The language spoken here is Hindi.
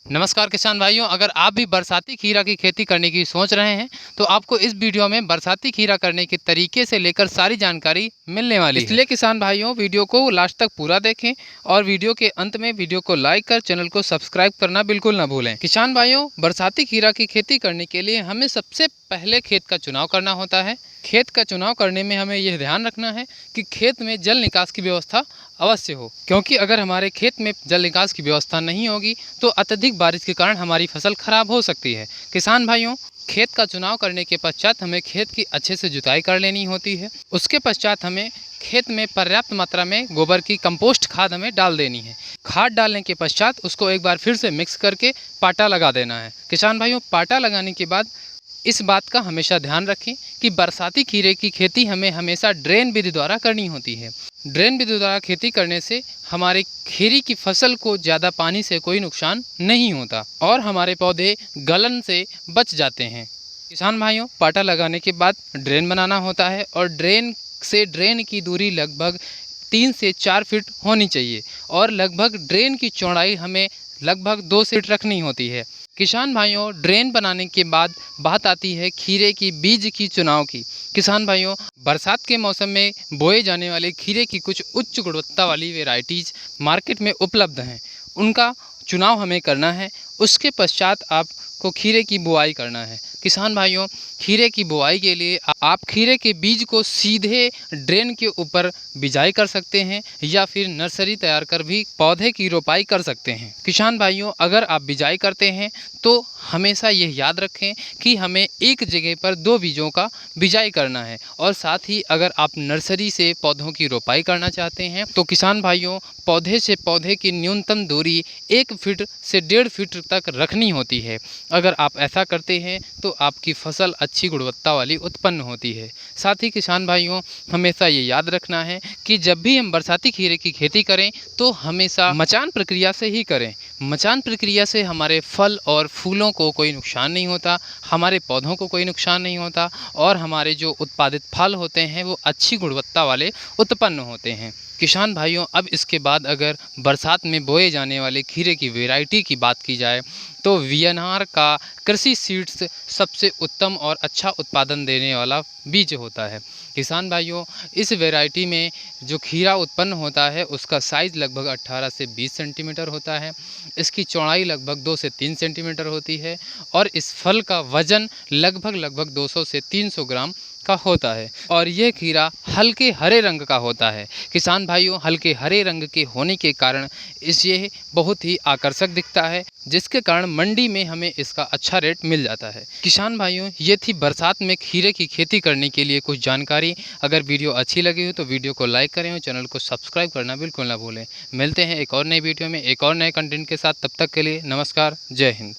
नमस्कार किसान भाइयों, अगर आप भी बरसाती खीरा की खेती करने की सोच रहे हैं तो आपको इस वीडियो में बरसाती खीरा करने के तरीके से लेकर सारी जानकारी मिलने वाली है। इसलिए किसान भाइयों, वीडियो को लास्ट तक पूरा देखें और वीडियो के अंत में वीडियो को लाइक कर चैनल को सब्सक्राइब करना बिल्कुल ना भूलें। किसान भाइयों, बरसाती खीरा की खेती करने के लिए हमें सबसे पहले खेत का चुनाव करना होता है। खेत का चुनाव करने में हमें यह ध्यान रखना है कि खेत में जल निकास की व्यवस्था अवश्य हो, क्योंकि अगर हमारे खेत में जल निकास की व्यवस्था नहीं होगी तो अत्यधिक बारिश के कारण हमारी फसल खराब हो सकती है। किसान भाइयों, खेत का चुनाव करने के पश्चात हमें खेत की अच्छे से जुताई कर लेनी होती है। उसके पश्चात हमें खेत में पर्याप्त मात्रा में गोबर की कंपोस्ट खाद हमें डाल देनी है। खाद डालने के पश्चात उसको एक बार फिर से मिक्स करके पाटा लगा देना है। किसान भाइयों, पाटा लगाने के बाद इस बात का हमेशा ध्यान रखें कि बरसाती खीरे की खेती हमें हमेशा ड्रेन विधि द्वारा करनी होती है। ड्रेन विधि द्वारा खेती करने से हमारे खीरे की फसल को ज़्यादा पानी से कोई नुकसान नहीं होता और हमारे पौधे गलन से बच जाते हैं। किसान भाइयों, पाटा लगाने के बाद ड्रेन बनाना होता है और ड्रेन से ड्रेन की दूरी लगभग 3 से 4 फीट होनी चाहिए और लगभग ड्रेन की चौड़ाई हमें लगभग 2 फीट रखनी होती है। किसान भाइयों, ड्रेन बनाने के बाद बात आती है खीरे की बीज की चुनाव की। किसान भाइयों, बरसात के मौसम में बोए जाने वाले खीरे की कुछ उच्च गुणवत्ता वाली वेराइटीज़ मार्केट में उपलब्ध हैं, उनका चुनाव हमें करना है। उसके पश्चात आपको खीरे की बुआई करना है। किसान भाइयों, खीरे की बुआई के लिए आप खीरे के बीज को सीधे ड्रेन के ऊपर बिजाई कर सकते हैं या फिर नर्सरी तैयार कर भी पौधे की रोपाई कर सकते हैं। किसान भाइयों, अगर आप बिजाई करते हैं तो हमेशा यह याद रखें कि हमें एक जगह पर 2 बीजों का बिजाई करना है और साथ ही अगर आप नर्सरी से पौधों की रोपाई करना चाहते हैं तो किसान भाइयों, पौधे से पौधे की न्यूनतम दूरी 1 फीट से 1.5 फीट तक रखनी होती है। अगर आप ऐसा करते हैं तो आपकी फसल अच्छी गुणवत्ता वाली उत्पन्न होती है। साथ ही किसान भाइयों, हमेशा ये याद रखना है कि जब भी हम बरसाती खीरे की खेती करें तो हमेशा मचान प्रक्रिया से ही करें। मचान प्रक्रिया से हमारे फल और फूलों को कोई नुकसान नहीं होता, हमारे पौधों को कोई नुकसान नहीं होता और हमारे जो उत्पादित फल होते हैं वो अच्छी गुणवत्ता वाले उत्पन्न होते हैं। किसान भाइयों, अब इसके बाद अगर बरसात में बोए जाने वाले खीरे की वैरायटी की बात की जाए तो वीएनआर का कृषि सीड्स सबसे उत्तम और अच्छा उत्पादन देने वाला बीज होता है। किसान भाइयों, इस वैरायटी में जो खीरा उत्पन्न होता है उसका साइज़ लगभग 18 से 20 सेंटीमीटर होता है। इसकी चौड़ाई लगभग 2 से 3 सेंटीमीटर होती है और इस फल का वज़न लगभग 200 से 300 ग्राम का होता है और यह खीरा हल्के हरे रंग का होता है। किसान भाइयों, हल्के हरे रंग के होने के कारण ये बहुत ही आकर्षक दिखता है, जिसके कारण मंडी में हमें इसका अच्छा रेट मिल जाता है। किसान भाइयों, ये थी बरसात में खीरे की खेती करने के लिए कुछ जानकारी। अगर वीडियो अच्छी लगी हो तो वीडियो को लाइक करें और चैनल को सब्सक्राइब करना बिल्कुल ना भूलें। मिलते हैं एक और नई वीडियो में एक और नए कंटेंट के साथ। तब तक के लिए नमस्कार, जय हिंद।